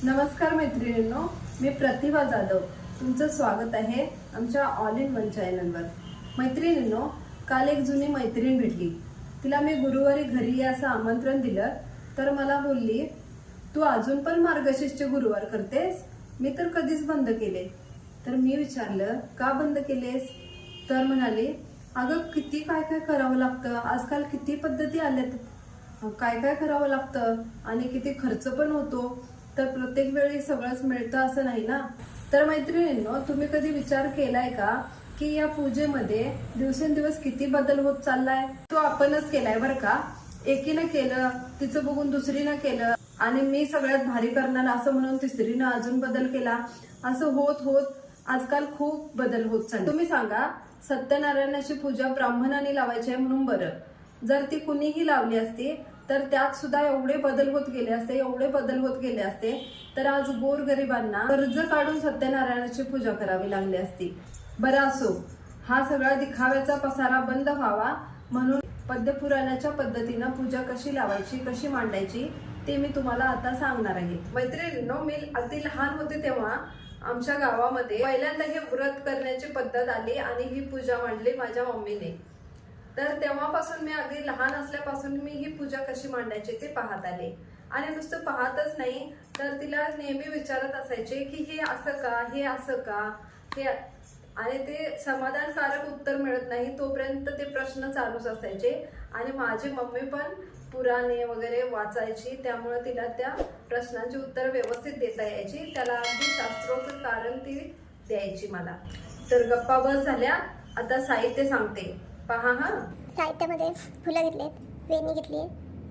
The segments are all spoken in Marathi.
नमस्कार मैत्रिणींनो, मी प्रतिभा जाधव. तुमचं स्वागत आहे आमच्या ऑल इन वन चॅनलवर. मैत्रिणींनो, काल एक जुनी मैत्रीण भेटली. तिला मी गुरुवारी घरी याचं आमंत्रण दिलं तर मला बोलली, तू अजून पण मार्गशीर्षचे गुरुवार करतेस? मी तर कधीच बंद केले. तर मी विचारलं, का बंद केलेस? तर म्हणाली, अगं किती काय काय करावं लागतं, आजकाल किती पद्धती आल्यात, काय काय करावं लागतं आणि किती खर्च पण होतो, तर प्रत्येक वेळी सगळंच मिळतं असं नाही ना. तर मैत्रिणींनो, तुम्ही कधी विचार केलाय का की या पूजेमध्ये दिवसेंदिवस किती बदल होत चाललाय? तो आपणच केलाय बरं का. एकीनं केलं, तिचं बघून दुसरीनं केलं आणि मी सगळ्यात भारी करणार असं म्हणून तिसरीनं अजून बदल केला. असं होत होत आजकाल खूप बदल होत चालले. तुम्ही सांगा, सत्यनारायणाची पूजा ब्राह्मणाने लावायची आहे म्हणून बरं, जर ती कुणीही लावली असती तर त्यात सुद्धा एवढे बदल होत गेले असते, तर आज गोरगरिबांना कर्ज काढून सत्यनारायणाची पूजा करावी लागली असती. बरं असो, हा सगळा दिखाव्याचा पसारा बंद व्हावा म्हणून पद्मपुराणाच्या पद्धतीनं पूजा कशी लावायची, कशी मांडायची ते मी तुम्हाला आता सांगणार आहे. मैत्रिणींनो, मी अगदी लहान होते तेव्हा आमच्या गावामध्ये पहिल्यांदा हे व्रत करण्याची पद्धत आली आणि ही पूजा मांडली माझ्या मम्मीने. तर तेव्हापासून मी अगदी लहान असल्यापासून मी ही पूजा कशी मांडायची ते पाहत आले. आणि नुसतं पाहतच नाही, तर तिला नेहमी विचारत असायचे की हे असं का, हे असं का, हे, आणि ते समाधानकारक उत्तर मिळत नाही तोपर्यंत ते प्रश्न चालूच असायचे. आणि माझी मम्मी पण पुराणे वगैरे वाचायची, त्यामुळे तिला त्या प्रश्नांची उत्तर व्यवस्थित देता यायची. त्याला अगदी शास्त्रोक्त कारण ती द्यायची मला. तर गप्पा बस झाल्या, आता साहित्य सांगते, पहा हा. साहित्यामध्ये फुलं घेतलेत, वेणी घेतली,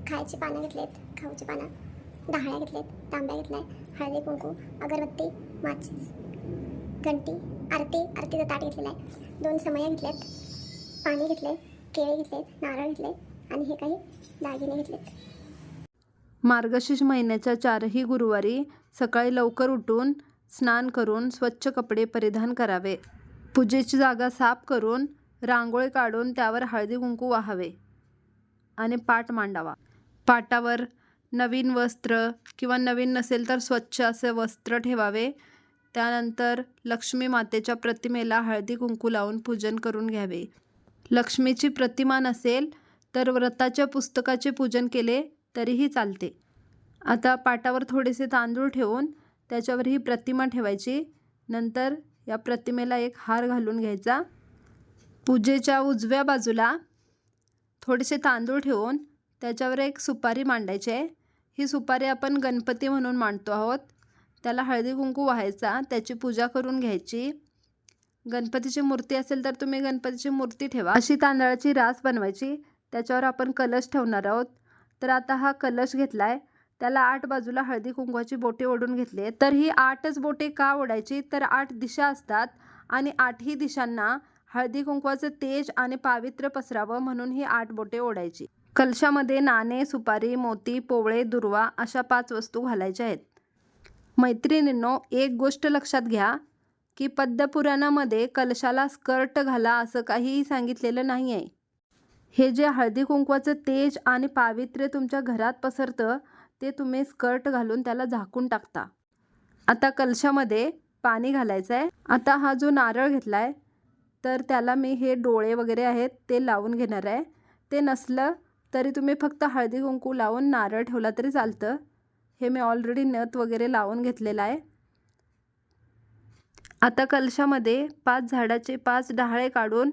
खायची पानं घेतलेत, खाऊची पानं, डहाळ्या घेतलेत, तांब्या घेतलाय, हळदी कुंकू, अगरबत्ती, माचीस, घंटी, आरतीचं ताट घेतलेलं आहे, 2 समया घेतल्यात, पाणी घेतले, केळी घेतलेत, नारळ घेतले आणि हे काही दागिने घेतलेत. मार्गशीर्ष महिन्याच्या 4ही गुरुवारी सकाळी लवकर उठून स्नान करून स्वच्छ कपडे परिधान करावे. पूजेची जागा साफ करून रांगोळी काढून त्यावर हळदी कुंकू वाहावे आणि पाट मांडावा. पाटावर नवीन वस्त्र किंवा नवीन नसेल तर स्वच्छ असे वस्त्र ठेवावे. त्यानंतर लक्ष्मी मातेच्या प्रतिमेला हळदी कुंकू लावून पूजन करून घ्यावे. लक्ष्मीची प्रतिमा नसेल तर व्रताच्या पुस्तकाचे पूजन केले तरीही चालते. आता पाटावर थोडेसे तांदूळ ठेवून त्याच्यावर ही प्रतिमा ठेवायची. नंतर या प्रतिमेला एक हार घालून घ्यायचा. पूजेच्या उजव्या बाजूला थोडेसे तांदूळ ठेवून त्याच्यावर एक सुपारी मांडायची आहे. ही सुपारी आपण गणपती म्हणून मांडतो आहोत. त्याला हळदी कुंकू वाहायचा, त्याची पूजा करून घ्यायची. गणपतीची मूर्ती असेल तर तुम्ही गणपतीची मूर्ती ठेवा. अशी तांदळाची रास बनवायची, त्याच्यावर आपण कलश ठेवणार आहोत. तर आता हा कलश घेतलाय, त्याला 8 बाजूला हळदी कुंकवाची बोटे ओढून घेतली. तर ही 8च बोटे का ओढायची, तर 8 दिशा असतात आणि 8ही दिशांना हळदी कुंकवाचं तेज आणि पावित्र्य पसरावं म्हणून ही 8 बोटे ओढायची. कलशामध्ये नाणे, सुपारी, मोती, पोवळे, दुर्वा अशा 5 वस्तू घालायच्या आहेत. मैत्रिणींनो, एक गोष्ट लक्षात घ्या की पद्मपुराणामध्ये कलशाला स्कर्ट घाला असं काहीही सांगितलेलं नाही आहे. हे जे हळदी कुंकवाचं तेज आणि पावित्र्य तुमच्या घरात पसरतं ते तुम्ही स्कर्ट घालून त्याला झाकून टाकता. आता कलशामध्ये पाणी घालायचं आहे. आता हा जो नारळ घेतलाय तर त्याला मी हे डोळे वगैरे आहेत ते लावून घेणार आहे. ते नसलं तरी तुम्ही फक्त हळदी कुंकू लावून नारळ ठेवला तरी चालतं. हे मी ऑलरेडी नथ वगैरे लावून घेतलेलं आहे. आता कलशामध्ये 5 झाडाचे 5 डहाळे काढून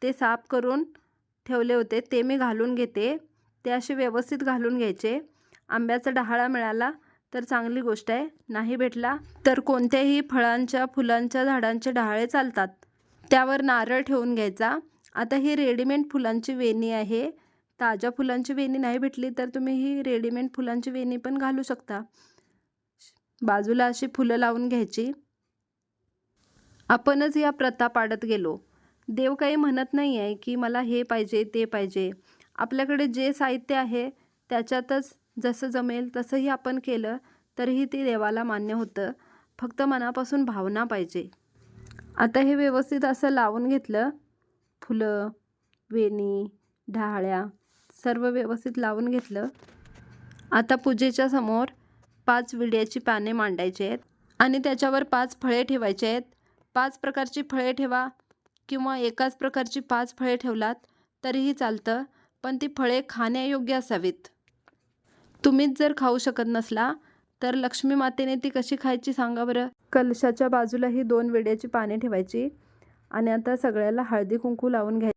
ते साफ करून ठेवले होते ते मी घालून घेते. ते असे व्यवस्थित घालून घ्यायचे. आंब्याचा डहाळा मिळाला तर चांगली गोष्ट आहे, नाही भेटला तर कोणत्याही फळांच्या फुलांच्या झाडांचे डहाळे चालतात. त्यावर नारळ ठेवून घ्यायचा. आता ही रेडीमेड फुलांची वेणी आहे. ताज्या फुलांची वेणी नाही भेटली तर तुम्ही ही रेडीमेड फुलांची वेणी पण घालू शकता. बाजूला अशी फुलं लावून घ्यायची. आपणच या प्रथा पाडत गेलो. देव काही म्हणत नाही आहे की मला हे पाहिजे ते पाहिजे. आपल्याकडे जे साहित्य आहे त्याच्यातच जसं जमेल तसंही आपण केलं तरीही ते देवाला मान्य होतं. फक्त मनापासून भावना पाहिजे. आता हे व्यवस्थित असं लावून घेतलं. फुलं, वेणी, डहाळ्या सर्व व्यवस्थित लावून घेतलं. आता पूजेच्या समोर 5 विड्याची पाने मांडायची आहेत आणि त्याच्यावर 5 फळे ठेवायचे आहेत. 5 प्रकारची फळे ठेवा किंवा एकाच प्रकारची 5 फळे ठेवलात तरीही चालतं, पण ती फळे खाण्यायोग्य असावीत. तुम्हीच जर खाऊ शकत नसला तर लक्ष्मी मातेने ती कशी खायची सांगा बरं. कलशाच्या बाजूला ही 2 विड्याची पाने ठेवायची आणि आता सगळ्याला हळदी कुंकू लावून घ्यायचं.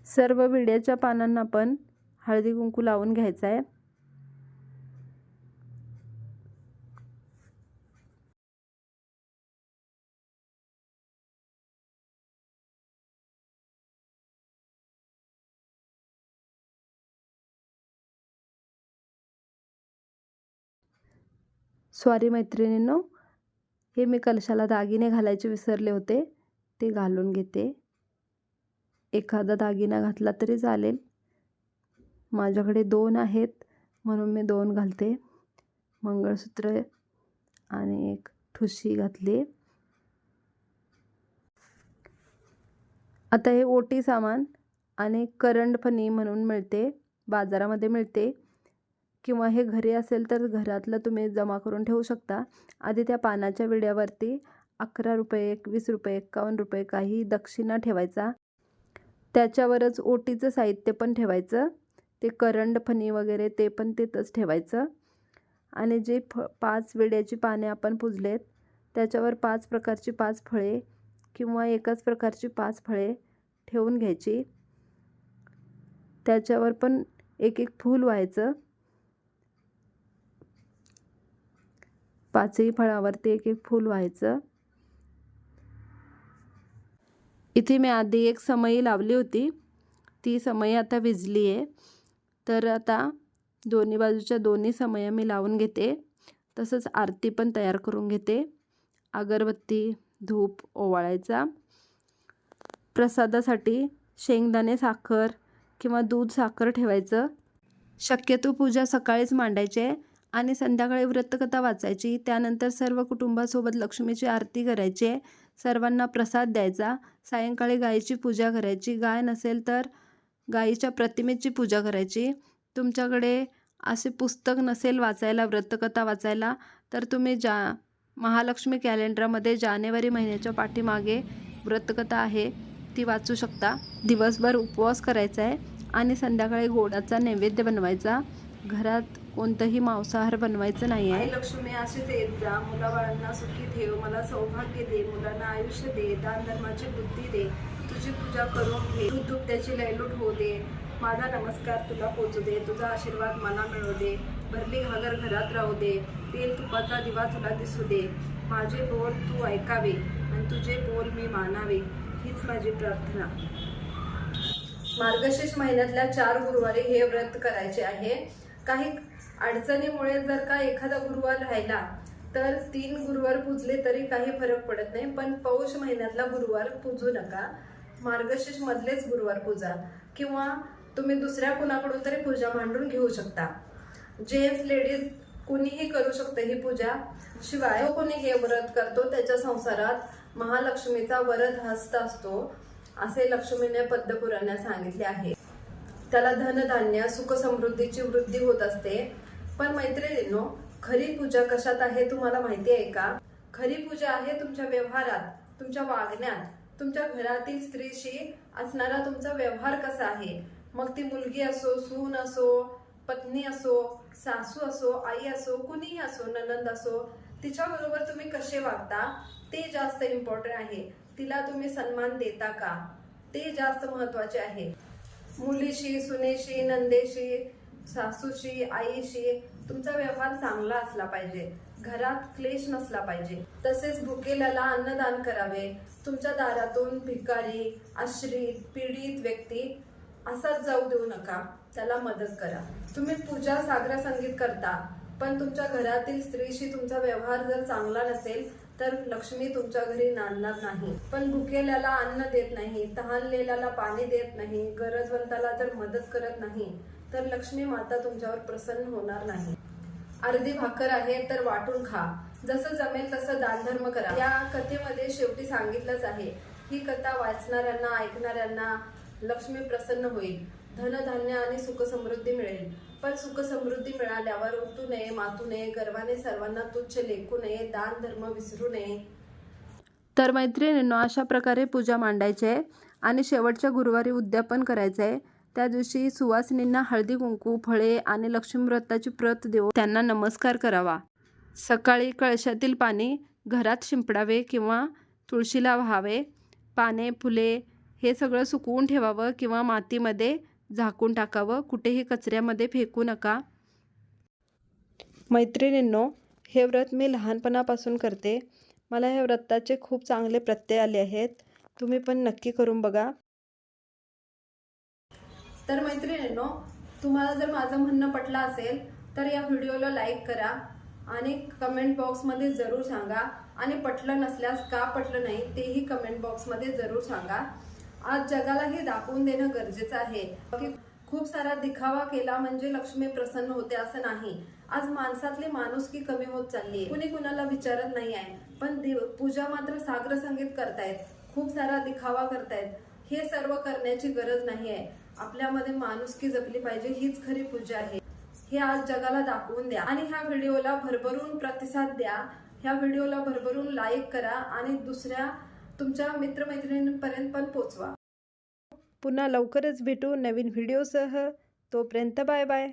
सर्व विड्याच्या पानांना पण हळदी कुंकू लावून घ्यायचं आहे. सॉरी मैत्रिणींनो, हे मी कलशाला दागिने घालायचे विसरले होते, ते घालून घेते. एखादा दागिना घातला तरी चालेल. माझ्याकडे 2 आहेत म्हणून मी 2 घालते. मंगळसूत्र आणि एक ठुशी घातली. आता हे ओटी सामान आणि करंडफणी म्हणून मिळते, बाजारामध्ये मिळते किंवा हे घरी असेल तर घरातलं तुम्ही जमा करून ठेवू शकता. आधी त्या पानाच्या विड्यावरती 11 रुपये, 21 रुपये, 51 रुपये काही दक्षिणा ठेवायचा. त्याच्यावरच ओटीचं साहित्य पण ठेवायचं. ते करंडफणी वगैरे ते पण तिथंच ठेवायचं. आणि जे 5 विड्याची पाने आपण पुजलेत त्याच्यावर 5 प्रकारची 5 फळे किंवा एकाच प्रकारची 5 फळे ठेवून घ्यायची. त्याच्यावर पण एक एक फूल व्हायचं. 5ही फळावरती एक एक फूल व्हायचं. इथे मी आधी एक समई लावली होती, ती समई आता विझली आहे. तर आता दोन्ही बाजूच्या दोन्ही समया मी लावून घेते. तसंच आरती पण तयार करून घेते. अगरबत्ती, धूप ओवाळायचा. प्रसादासाठी शेंगदाणे साखर किंवा दूध साखर ठेवायचं. शक्यतो पूजा सकाळीच मांडायची आहे आणि संध्याकाळी व्रतकथा वाचायची. त्यानंतर सर्व कुटुंबासोबत लक्ष्मीची आरती करायची आहे. सर्वांना प्रसाद द्यायचा. सायंकाळी गायीची पूजा करायची. गाय नसेल तर गायीच्या प्रतिमेची पूजा करायची. तुमच्याकडे असे पुस्तक नसेल वाचायला, व्रतकथा वाचायला, तर तुम्ही महालक्ष्मी कॅलेंडरमध्ये जानेवारी महिन्याच्या पाठीमागे व्रतकथा आहे ती वाचू शकता. दिवसभर उपवास करायचा आहे आणि संध्याकाळी गोडाचा नैवेद्य बनवायचा. घरात कोणतंही मांसाहार बनवायचं नाही आहे. लक्ष्मी अशीच येत जा, मुलाबाळांना सुखी ठेव, मला सौभाग्य दे, मुलांना आयुष्य दे, दान धर्माची बुद्धी दे, तुझी पूजा करून घे, तू त्याची लयलूट होऊ दे, माझा नमस्कार तुला पोचू दे, तुझा आशीर्वाद मला मिळू दे, भरली घागर घरात राहू दे, तेल तुपाचा दिवा तुला दिसू दे, माझे बोल तू ऐकावे आणि तुझे बोल मी मानावे, हीच माझी प्रार्थना. मार्गशीर्ष महिन्यातल्या 4 गुरुवारी हे व्रत करायचे आहे. काही अडचणीमुळे जर का एखादा गुरुवार राहिला तर 3 गुरुवार पूजले तरी काही फरक पडत नाही, पण पौष महिन्यातला गुरुवार पूजू नका. मार्गशीर्ष मधलेच गुरुवार पूजा किंवा तुम्ही दुसऱ्या कुणाकडून तरी पूजा मांडून घेऊ शकता. जेंट्स लेडीज कुणीही करू शकते ही पूजा. शिवाय जो कोणी हे व्रत करतो त्याच्या संसारात महालक्ष्मीचा वरद हस्त असतो असे लक्ष्मीने पद्मपुराणात सांगितले आहे. त्याला धनधान्य सुख समृद्धीची वृद्धी होत असते. पण मैत्रिणींनो, खरी पूजा कशात आहे तुम्हाला माहिती आहे का? खरी पूजा आहे तुमच्या व्यवहारात, तुमच्या वागण्यात, तुमच्या घरातील स्त्रीशी असणारा तुमचा व्यवहार कसा आहे. मग ती मुलगी असो, सून असो, पत्नी असो, सासू असो, आई असो, कुणीही असो, नणंद असो, तिच्याबरोबर तुम्ही कसे वागता ते जास्त इम्पॉर्टंट आहे. तिला तुम्ही सन्मान देता का ते जास्त महत्वाचे आहे. मुलीशी, सुनेशी, नंदेशी, सासूशी, आईशी तुमचा व्यवहार चांगला असला पाहिजे. घरात क्लेश नसला पाहिजे. तसेच भुकेल्याला अन्नदान करावे. तुमच्या दारातून भिकारी, आश्रित, पीडित व्यक्ती असाच जाऊ देऊ नका, त्याला मदत करा. तुम्ही पूजा सागरा संगीत करता, पण तुमच्या घरातील स्त्रीशी तुमचा व्यवहार जर चांगला नसेल तर लक्ष्मी तुमच्या घरी नांदणार नाही. पण भुकेल्याला अन्न देत नाही, तहानलेल्याला पाणी देत नाही, गरजवंताला जर मदत करत नाही तर लक्ष्मी माता तुमच्यावर प्रसन्न होणार नाही. अर्धी भाकर आहे तर वाटून खा, जसं जमेल तसं दानधर्म करा. या कथेमध्ये शेवटी सांगितलंच आहे. ही कथा वाचणाऱ्यांना, ऐकणाऱ्यांना लक्ष्मी प्रसन्न होईल, धनधान्य आणि सुख समृद्धी मिळेल. पण सुख समृद्धी मिळाल्यावर उतू नये, मातू नये, गर्वाने सर्वांना तुच्छ लेखू नये, दान धर्म विसरू नये. तर मैत्रिणींनो, अशा प्रकारे पूजा मांडायची आहे आणि शेवटच्या गुरुवारी उद्यापन करायचं आहे. त्या दिवशी सुवासिनींना हळदी कुंकू, फळे आणि लक्ष्मी व्रताची प्रत देऊन त्यांना नमस्कार करावा. सकाळी कळशातील पाणी घरात शिंपडावे किंवा तुळशीला व्हावे. पाने, फुले हे सगळं सुकवून ठेवावं किंवा मातीमध्ये झाकून टाकावं. कुठेही कचऱ्यामध्ये फेकू नका. मैत्रिणींनो, हे व्रत मी लहानपणापासून करते. मला ह्या व्रताचे खूप चांगले प्रत्यय आले आहेत. तुम्ही पण नक्की करून बघा. तर मैत्रिणींनो, तुम्हाला जर माझं म्हणणं पटलं असेल तर या व्हिडिओला लाईक करा आणि कमेंट बॉक्समध्ये जरूर सांगा. आणि पटलं नसल्यास का पटलं नाही तेही कमेंट बॉक्समध्ये जरूर सांगा. आज जगाला हे दाखवून देणं गरजेचं आहे की खूप सारा दिखावा केला म्हणजे लक्ष्मी प्रसन्न होते असं नाही. आज माणसातली माणुसकी कमी होत चालली आहे. कुणी कुणाला विचारत नाही आहे, पण पूजा मात्र सागर संगीत करतायत, खूप सारा दिखावा करतायत. हे सर्व करण्याची गरज नाही आहे. आपल्यामध्ये माणुसकी जपली पाहिजे, हीच खरी पूजा आहे. हे आज जगाला दाखवून द्या आणि ह्या व्हिडिओला भरभरून प्रतिसाद द्या. ह्या व्हिडिओला भरभरून लाईक करा आणि दुसऱ्या तुमच्या मित्रमैत्रिणींपर्यंत पण पोचवा. पुन्हा लवकरच भेटू नवीन व्हिडिओसह. तोपर्यंत बाय बाय.